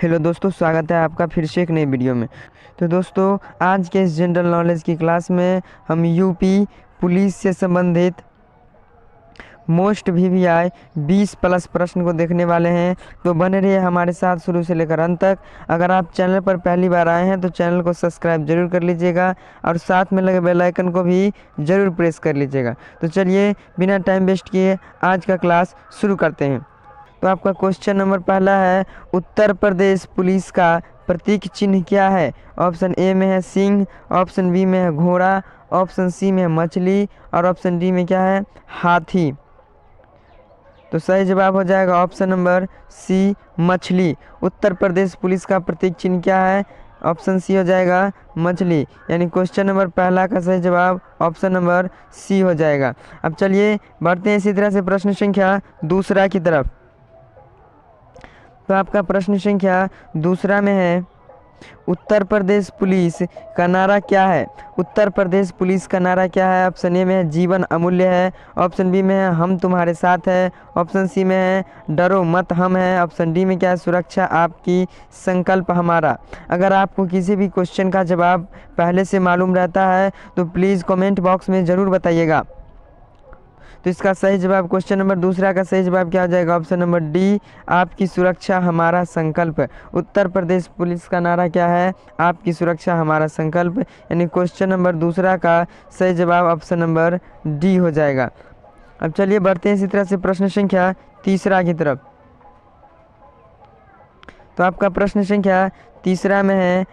Hello दोस्तों, स्वागत है आपका फिर से एक नई वीडियो में। तो दोस्तों, आज के इस जनरल नॉलेज की क्लास में हम यूपी पुलिस से संबंधित मोस्ट वीवीआई 20 प्लस प्रश्न को देखने वाले हैं। तो बने रहिए हमारे साथ शुरू से लेकर अंत तक। अगर आप चैनल पर पहली बार आए हैं तो चैनल को सब्सक्राइब जरूर कर लीजिएगा और साथ में लगे बेल आइकन को भी ज़रूर प्रेस कर लीजिएगा। तो चलिए बिना टाइम वेस्ट किए आज का क्लास शुरू करते हैं। तो आपका क्वेश्चन नंबर पहला है, उत्तर प्रदेश पुलिस का प्रतीक चिन्ह क्या है? ऑप्शन ए में है सिंह, ऑप्शन बी में है घोड़ा, ऑप्शन सी में है मछली और ऑप्शन डी में क्या है? हाथी। तो सही जवाब हो जाएगा ऑप्शन नंबर सी, मछली। उत्तर प्रदेश पुलिस का प्रतीक चिन्ह क्या है? ऑप्शन सी हो जाएगा मछली। यानी क्वेश्चन नंबर पहला का सही जवाब ऑप्शन नंबर सी हो जाएगा। अब चलिए बढ़ते हैं इसी तरह से प्रश्न संख्या दूसरा की तरफ। तो आपका प्रश्न संख्या दूसरा में है, उत्तर प्रदेश पुलिस का नारा क्या है? उत्तर प्रदेश पुलिस का नारा क्या है? ऑप्शन ए में है जीवन अमूल्य है, ऑप्शन बी में है हम तुम्हारे साथ है, ऑप्शन सी में है डरो मत हम है, ऑप्शन डी में क्या है? सुरक्षा आपकी संकल्प हमारा। अगर आपको किसी भी क्वेश्चन का जवाब पहले से मालूम रहता है तो प्लीज़ कमेंट बॉक्स में ज़रूर बताइएगा। तो इसका सही जवाब क्वेश्चन नंबर दूसरा का सही जवाब क्या हो जाएगा? ऑप्शन नंबर डी, आपकी सुरक्षा हमारा संकल्प। उत्तर प्रदेश पुलिस का नारा क्या है? आपकी सुरक्षा हमारा संकल्प। यानी क्वेश्चन नंबर दूसरा का सही जवाब ऑप्शन नंबर डी हो जाएगा। अब चलिए बढ़ते हैं इसी तरह से प्रश्न संख्या तीसरा की तरफ। तो आपका प्रश्न संख्या तीसरा में है,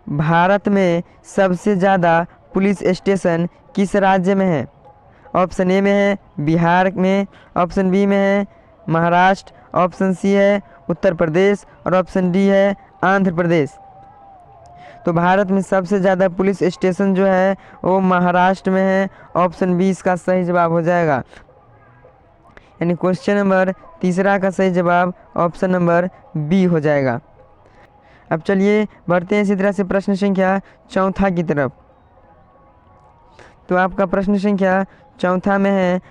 भारत में सबसे ज़्यादा पुलिस स्टेशन किस राज्य में है? ऑप्शन ए में है बिहार में, ऑप्शन बी में है महाराष्ट्र, ऑप्शन सी है उत्तर प्रदेश और ऑप्शन डी है आंध्र प्रदेश। तो भारत में सबसे ज़्यादा पुलिस स्टेशन जो है वो महाराष्ट्र में है। ऑप्शन बी इसका सही जवाब हो जाएगा। यानी क्वेश्चन नंबर तीसरा का सही जवाब ऑप्शन नंबर बी हो जाएगा। अब चलिए बढ़ते हैं इसी तरह से प्रश्न संख्या चौथा की तरफ। तो आपका प्रश्न संख्या चौथा में है,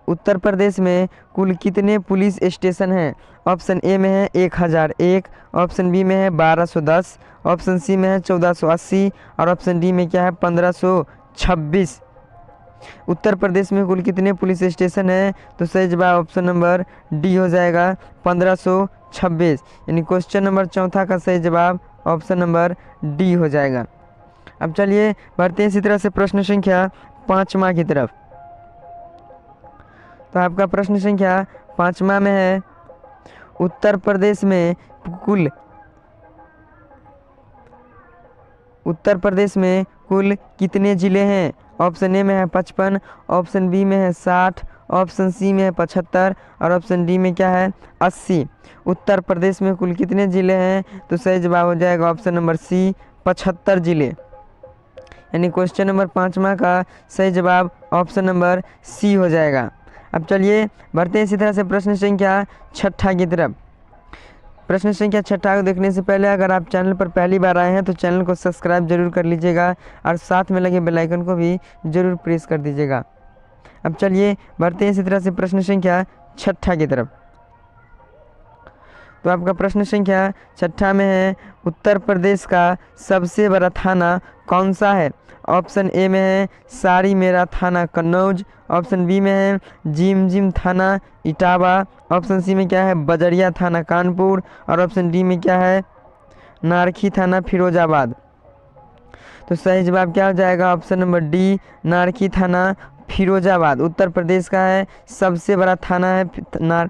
उत्तर प्रदेश में कुल कितने पुलिस स्टेशन हैं? ऑप्शन ए में है 1001, ऑप्शन बी में है 1210, ऑप्शन सी में है 1480 और ऑप्शन डी में क्या है? 1526। उत्तर प्रदेश में कुल कितने पुलिस स्टेशन हैं? तो सही जवाब ऑप्शन नंबर डी हो जाएगा 1526। यानी क्वेश्चन नंबर चौथा का सही जवाब ऑप्शन नंबर डी हो जाएगा। अब चलिए बढ़ते हैं इसी तरह से प्रश्न संख्या पाँचवा की तरफ। तो आपका प्रश्न संख्या पाँचवा में है, उत्तर प्रदेश में कुल कितने ज़िले हैं? ऑप्शन ए में है 55, ऑप्शन बी में है 60, ऑप्शन सी में है 75 और ऑप्शन डी में क्या है? 80। उत्तर प्रदेश में कुल कितने ज़िले हैं? तो सही जवाब हो जाएगा ऑप्शन नंबर सी, 75 ज़िले। यानी क्वेश्चन नंबर पाँचवा का सही जवाब ऑप्शन नंबर सी हो जाएगा। अब चलिए बढ़ते हैं इसी तरह से प्रश्न संख्या छठा की तरफ। प्रश्न संख्या छठा को देखने से पहले अगर आप चैनल पर पहली बार आए हैं तो चैनल को सब्सक्राइब जरूर कर लीजिएगा और साथ में लगे बेल आइकन को भी ज़रूर प्रेस कर दीजिएगा। अब चलिए बढ़ते हैं इसी तरह से प्रश्न संख्या छठा की तरफ। तो आपका प्रश्न संख्या छठा में है, उत्तर प्रदेश का सबसे बड़ा थाना कौन सा है? ऑप्शन ए में है सारी मेरा थाना कन्नौज, ऑप्शन बी में है जिम थाना इटावा, ऑप्शन सी में क्या है? बजरिया थाना कानपुर और ऑप्शन डी में क्या है? नारखी थाना फिरोजाबाद। तो सही जवाब क्या हो जाएगा? ऑप्शन नंबर डी, नारखी थाना फिरोजाबाद। उत्तर प्रदेश का है सबसे बड़ा थाना है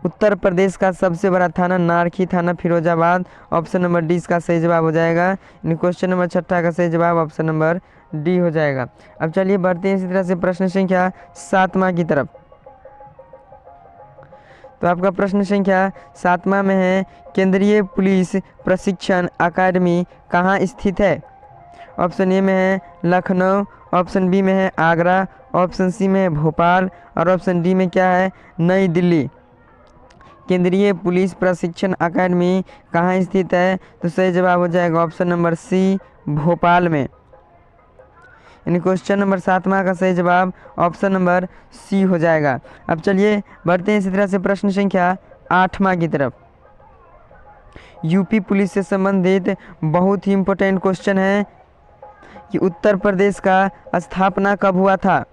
उत्तर प्रदेश का सबसे बड़ा थाना नारखी थाना फिरोजाबाद। ऑप्शन नंबर डी इसका सही जवाब हो जाएगा। क्वेश्चन नंबर छठा का सही जवाब ऑप्शन नंबर डी हो जाएगा। अब चलिए बढ़ते हैं इसी तरह से प्रश्न संख्या सातवां की तरफ। तो आपका प्रश्न संख्या सातवां में है, केंद्रीय पुलिस प्रशिक्षण अकादमी कहाँ स्थित है? ऑप्शन ए में है लखनऊ, ऑप्शन बी में है आगरा, ऑप्शन सी में है भोपाल और ऑप्शन डी में क्या है? नई दिल्ली। केंद्रीय पुलिस प्रशिक्षण अकादमी कहाँ स्थित है? तो सही जवाब हो जाएगा ऑप्शन नंबर सी, भोपाल में। यानी क्वेश्चन नंबर सातवां का सही जवाब ऑप्शन नंबर सी हो जाएगा। अब चलिए बढ़ते हैं इसी तरह से प्रश्न संख्या 8वां की तरफ। यूपी पुलिस से संबंधित बहुत ही इम्पोर्टेंट क्वेश्चन है कि उत्तर प्रदेश का स्थापना कब हुआ था।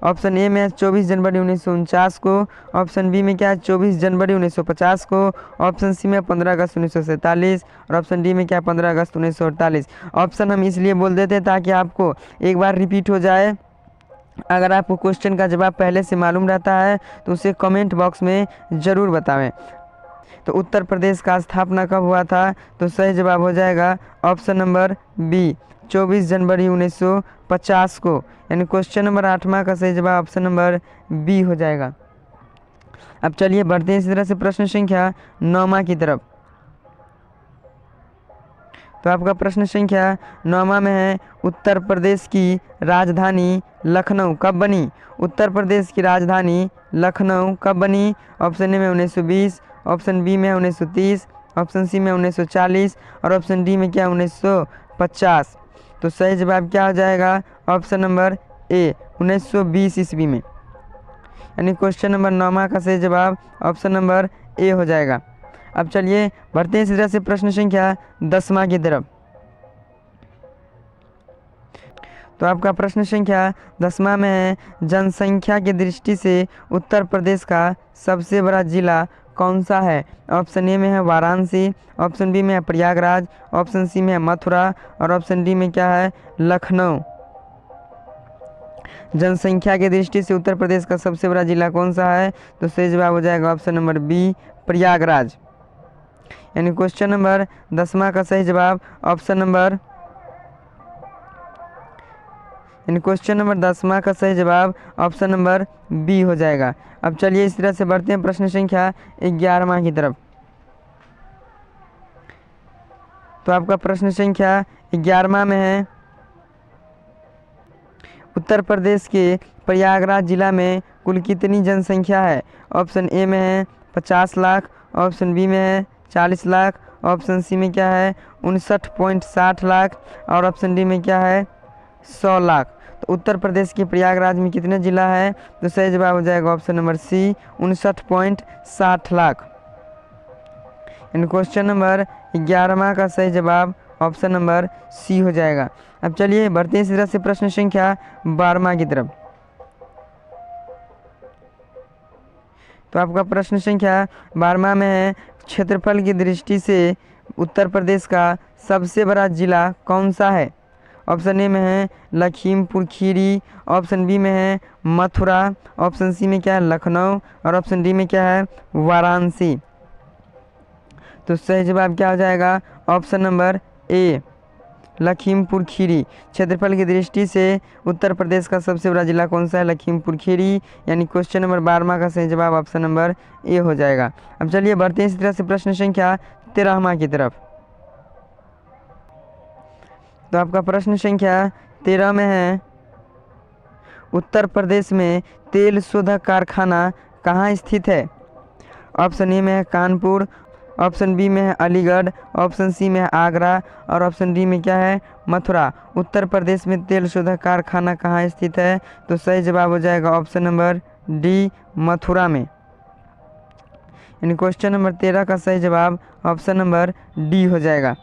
ऑप्शन ए में है 24 जनवरी 1949 को, ऑप्शन बी में क्या है 24 जनवरी 1950 को, ऑप्शन सी में 15 अगस्त 1947 और ऑप्शन डी में क्या 15 अगस्त 1948। ऑप्शन हम इसलिए बोल देते हैं ताकि आपको एक बार रिपीट हो जाए। अगर आपको क्वेश्चन का जवाब पहले से मालूम रहता है तो उसे कमेंट बॉक्स में ज़रूर बतावें। तो उत्तर प्रदेश का स्थापना कब हुआ था, तो सही जवाब हो जाएगा ऑप्शन नंबर बी 24 जनवरी 1950 को, यानी क्वेश्चन नंबर 8वां का सही जवाब ऑप्शन नंबर बी हो जाएगा। अब चलिए बढ़ते हैं इसी तरह से प्रश्न संख्या 9वां की तरफ। तो आपका प्रश्न संख्या 9वां में है उत्तर प्रदेश की राजधानी लखनऊ कब बनी। उत्तर प्रदेश की राजधानी लखनऊ कब बनी। ऑप्शन ए में 1920, ऑप्शन बी में 1930, ऑप्शन सी में 1940 और ऑप्शन डी में क्या 1950। तो सही जवाब क्या हो जाएगा ऑप्शन नंबर ए 1920 ईस्वी में, यानी क्वेश्चन नंबर 9वां का सही जवाब ऑप्शन नंबर ए हो जाएगा। अब चलिए बढ़ते हैं इसी तरह से प्रश्न संख्या 10वां की तरफ। तो आपका प्रश्न संख्या 10वां में है जनसंख्या की दृष्टि से उत्तर प्रदेश का सबसे बड़ा जिला कौन सा है। ऑप्शन ए में है वाराणसी, ऑप्शन बी में है प्रयागराज, ऑप्शन सी में है मथुरा और ऑप्शन डी में क्या है लखनऊ। जनसंख्या की दृष्टि से उत्तर प्रदेश का सबसे बड़ा जिला कौन सा है, तो सही जवाब हो जाएगा ऑप्शन नंबर बी प्रयागराज, यानी क्वेश्चन नंबर 10वां का सही जवाब ऑप्शन नंबर यानी क्वेश्चन नंबर 10वां का सही जवाब ऑप्शन नंबर बी हो जाएगा। अब चलिए इस तरह से बढ़ते हैं प्रश्न संख्या 11वां की तरफ। तो आपका प्रश्न संख्या 11वां में है उत्तर प्रदेश के प्रयागराज जिला में कुल कितनी जनसंख्या है। ऑप्शन ए में है 50 लाख, ऑप्शन बी में है 40 लाख, ऑप्शन सी में क्या है 59.60 लाख और ऑप्शन डी में क्या है 100 लाख। तो उत्तर प्रदेश के प्रयागराज में कितने जिला है, तो सही जवाब हो जाएगा ऑप्शन नंबर सी 59.60 लाख, यानी क्वेश्चन नंबर 11वां का सही जवाब ऑप्शन नंबर सी हो जाएगा। अब चलिए बढ़ते हैं इसी तरह से प्रश्न संख्या 12वां की तरफ। तो आपका प्रश्न संख्या 12वां में है क्षेत्रफल की दृष्टि से उत्तर प्रदेश का सबसे बड़ा जिला कौन सा है। ऑप्शन ए में है लखीमपुर खीरी, ऑप्शन बी में है मथुरा, ऑप्शन सी में क्या है लखनऊ और ऑप्शन डी में क्या है वाराणसी। तो सही जवाब क्या हो जाएगा ऑप्शन नंबर ए लखीमपुर खीरी। क्षेत्रफल की दृष्टि से उत्तर प्रदेश का सबसे बड़ा जिला कौन सा है, लखीमपुर खीरी, यानी क्वेश्चन नंबर 12वां का सही जवाब ऑप्शन नंबर ए हो जाएगा। अब चलिए बढ़ते हैं इसी तरह से प्रश्न संख्या 13वां की तरफ। तो आपका प्रश्न संख्या 13 में है उत्तर प्रदेश में तेल शोधक कारखाना कहाँ स्थित है। ऑप्शन ए में है कानपुर, ऑप्शन बी में है अलीगढ़, ऑप्शन सी में है आगरा और ऑप्शन डी में क्या है मथुरा। उत्तर प्रदेश में तेल शोधक कारखाना कहाँ स्थित है, तो सही जवाब हो जाएगा ऑप्शन नंबर डी मथुरा में, यानी क्वेश्चन नंबर 13 का सही जवाब ऑप्शन नंबर डी हो जाएगा।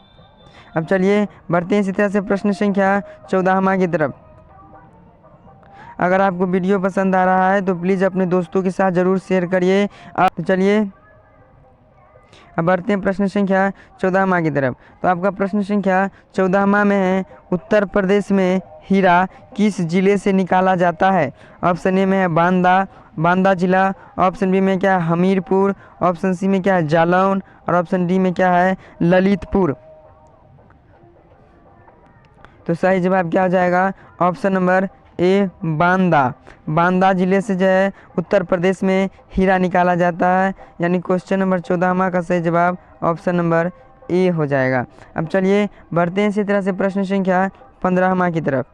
अब चलिए बढ़ते हैं इसी तरह से प्रश्न संख्या 14वां की तरफ। अगर आपको वीडियो पसंद आ रहा है तो प्लीज़ अपने दोस्तों के साथ ज़रूर शेयर करिए। अब चलिए अब बढ़ते हैं प्रश्न संख्या 14वां की तरफ। तो आपका प्रश्न संख्या 14वां में है उत्तर प्रदेश में हीरा किस जिले से निकाला जाता है। ऑप्शन ए में है बांदा जिला, ऑप्शन बी में क्या है हमीरपुर, ऑप्शन सी में क्या है जालौन और ऑप्शन डी में क्या है ललितपुर। तो सही जवाब क्या हो जाएगा ऑप्शन नंबर ए बांदा जिले से जो है उत्तर प्रदेश में हीरा निकाला जाता है, यानी क्वेश्चन नंबर 14वां का सही जवाब ऑप्शन नंबर ए हो जाएगा। अब चलिए बढ़ते हैं इसी तरह से प्रश्न संख्या 15वां की तरफ।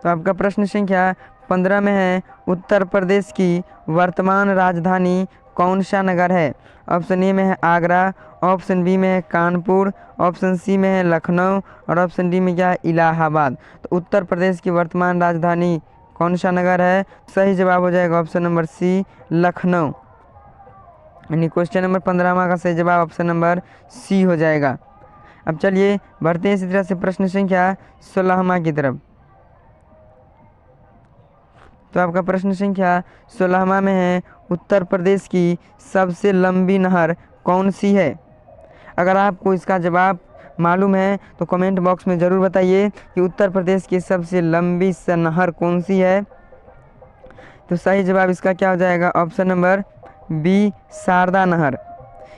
तो आपका प्रश्न संख्या 15 में है उत्तर प्रदेश की वर्तमान राजधानी कौन सा नगर है। ऑप्शन ए में है आगरा, ऑप्शन बी में है कानपुर, ऑप्शन सी में है लखनऊ और ऑप्शन डी में क्या है इलाहाबाद। तो उत्तर प्रदेश की वर्तमान राजधानी कौन सा नगर है, सही जवाब हो जाएगा ऑप्शन नंबर सी लखनऊ, यानी क्वेश्चन नंबर 15वां का सही जवाब ऑप्शन नंबर सी हो जाएगा। अब चलिए बढ़ते हैं इसी तरह से प्रश्न संख्या 16वां की तरफ। तो आपका प्रश्न संख्या 16वां में है, उत्तर प्रदेश की सबसे लंबी नहर कौन सी है? अगर आपको इसका जवाब मालूम है तो कमेंट बॉक्स में ज़रूर बताइए कि उत्तर प्रदेश की सबसे लंबी नहर कौन सी है। तो सही जवाब इसका क्या हो जाएगा? ऑप्शन नंबर बी, शारदा नहर।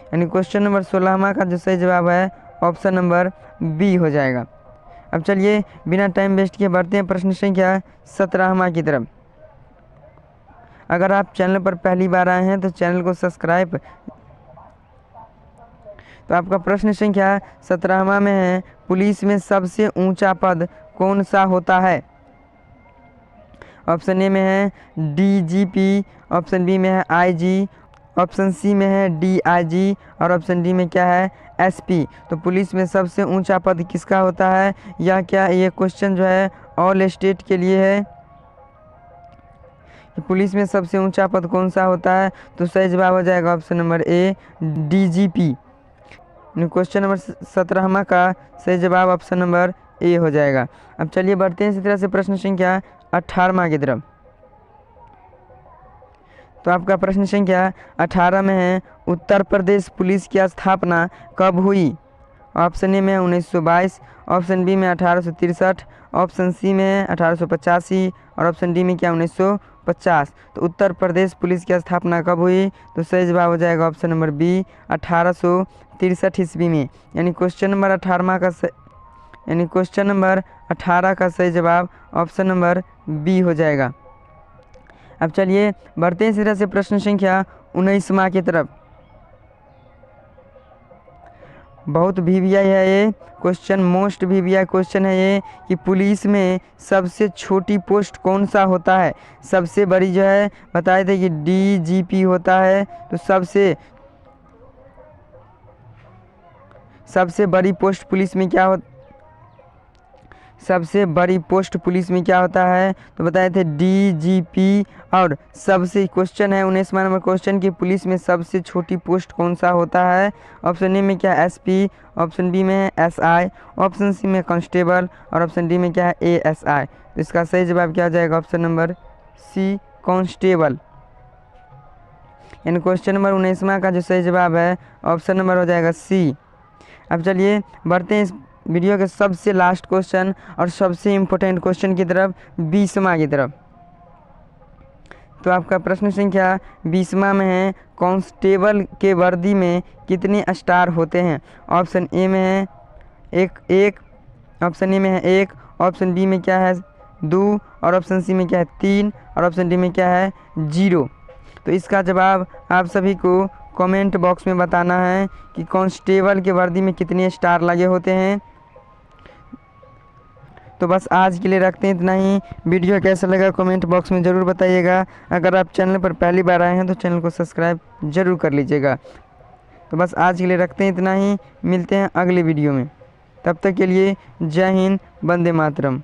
यानी क्वेश्चन नंबर 16वां का जो सही जवाब है ऑप्शन नंबर बी हो जाएगा। अब चलिए बिना टाइम वेस्ट किए बढ़ते हैं प्रश्न संख्या 17वां की तरफ। अगर आप चैनल पर पहली बार आए हैं तो चैनल को सब्सक्राइब। तो आपका प्रश्न संख्या 17वां में है, पुलिस में सबसे ऊंचा पद कौन सा होता है? ऑप्शन ए में है डीजीपी, ऑप्शन बी में है आईजी, ऑप्शन सी में है डीआईजी और ऑप्शन डी में क्या है? एसपी। तो पुलिस में सबसे ऊंचा पद किसका होता है? या क्या ये क्वेश्चन जो है ऑल स्टेट के लिए है? पुलिस में सबसे ऊंचा पद कौन सा होता है? तो सही जवाब हो जाएगा option number A, DGP. Question number 17वां का सही जवाब ऑप्शन नंबर ए हो जाएगा। अब चलिए बढ़ते हैं इसी तरह से प्रश्न संख्या 18वां की तरफ। तो आपका प्रश्न संख्या 18 में है, उत्तर प्रदेश पुलिस की स्थापना कब हुई? ऑप्शन ए में है 1922, ऑप्शन बी में 1863, ऑप्शन सी में है 1885 और ऑप्शन डी में क्या 1950। तो उत्तर प्रदेश पुलिस की स्थापना कब हुई? तो सही जवाब हो जाएगा ऑप्शन नंबर बी, 1863 ईस्वी में। यानी क्वेश्चन नंबर 18 का सही जवाब ऑप्शन नंबर बी हो जाएगा। अब चलिए बढ़ते हैं इसी तरह से प्रश्न संख्या 19वां की तरफ। बहुत वीवीआई है ये क्वेश्चन, मोस्ट वीवीआई क्वेश्चन है ये कि पुलिस में सबसे छोटी पोस्ट कौन सा होता है? सबसे बड़ी जो है बताए थे कि डीजीपी होता है। तो सबसे बड़ी पोस्ट पुलिस में क्या होता है? तो बताए थे डीजीपी। और सबसे क्वेश्चन है 19वां नंबर क्वेश्चन की पुलिस में सबसे छोटी पोस्ट कौन सा होता है? ऑप्शन ए में क्या है? एसपी, ऑप्शन बी में है एसआई, ऑप्शन सी में कांस्टेबल और ऑप्शन डी में क्या है? एएसआई। तो इसका सही जवाब क्या हो जाएगा? Option number C, constable. यानी क्वेश्चन नंबर 19वां का जो सही जवाब है ऑप्शन नंबर हो जाएगा सी। अब चलिए बढ़ते हैं इस वीडियो के सबसे लास्ट क्वेश्चन और सबसे इम्पोर्टेंट क्वेश्चन की तरफ, 20वां की तरफ। तो आपका प्रश्न संख्या 20वां में है, कांस्टेबल के वर्दी में कितने स्टार होते हैं? ऑप्शन ए में है एक, ऑप्शन ए में है 1, ऑप्शन बी में क्या है 2 और ऑप्शन सी में क्या है 3 और ऑप्शन डी में क्या है 0। तो इसका जवाब आप सभी को कमेंट बॉक्स में बताना है कि कांस्टेबल के वर्दी में कितने स्टार लगे होते हैं। तो बस आज के लिए रखते हैं इतना ही। वीडियो कैसा लगा कमेंट बॉक्स में ज़रूर बताइएगा। अगर आप चैनल पर पहली बार आए हैं तो चैनल को सब्सक्राइब ज़रूर कर लीजिएगा। तो बस आज के लिए रखते हैं इतना ही, मिलते हैं अगले वीडियो में। तब तक के लिए जय हिंद, वंदे मातरम।